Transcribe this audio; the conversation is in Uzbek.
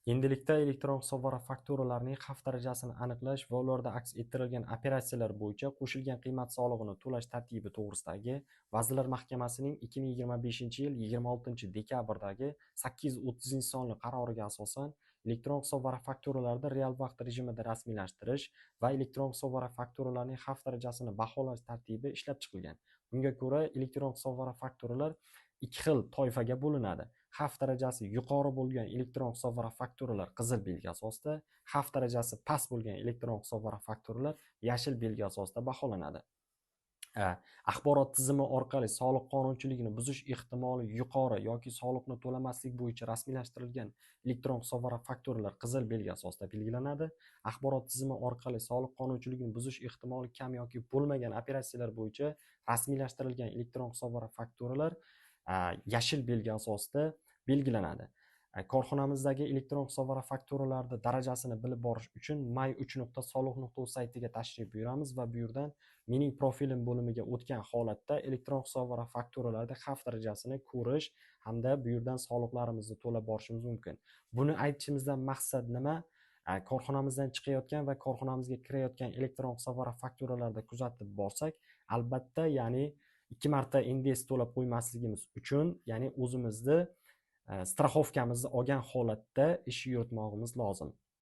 Endilikda elektron hisobot va fakturalarning xavf darajasini aniqlash va ularda aks ettirilgan operatsiyalar bo'yicha qo'shilgan qiymat solig'ini to'lash tartibi to'g'risidagi Vazirlar Mahkamasining 2025-yil 26-dekabrdagi 830 sonli qaroriga asosan elektron hisobot va fakturalarni real vaqt rejimida rasmiylashtirish va elektron hisobot va fakturalarning xavf darajasini baholash tartibi ishlab chiqilgan. Bunga ko'ra, elektron hisobot va fakturalar ikki xil toifaga bo'linadi. Xavf darajasi yuqori bo'lgan elektron hisobot va fakturalar qizil belgi asosida, xavf darajasi past bo'lgan elektron hisobot va fakturalar yashil belgi asosida baholanadi. Axborot tizimi orqali soliq qonunchiligini buzish ehtimoli yuqori yoki soliqni to'lamaslik bo'yicha rasmiylashtirilgan elektron hisobot va fakturalar qizil belgi asosida belgilanadi. Axborot tizimi orqali soliq qonunchiligini buzish ehtimoli kam yoki bo'lmagan operatsiyalar bo'yicha rasmiylashtirilgan elektron hisobot va fakturalar yashil belgi asosida belgilanadi. Korxonamizdagi elektron hisobot va fakturalarning darajasini bilib borish uchun may3.soliq.uz saytiga tashrif buyuramiz va bu yerdan mening profilim bo'limiga o'tgan holatda elektron hisobot va fakturalarda xavf darajasini ko'rish hamda bu yerdan soliqlarimizni to'lab borishimiz mumkin. Buni aytishimizdan maqsad nima? Korxonamizdan chiqayotgan va korxonamizga kirayotgan elektron hisobot va fakturalarda kuzatib borsak, albatta, ya'ni 2 marta NDS to'lab qo'ymasligimiz uchun, ya'ni o'zimizni strafovkamizni olgan holatda ish yuritmog'imiz lozim.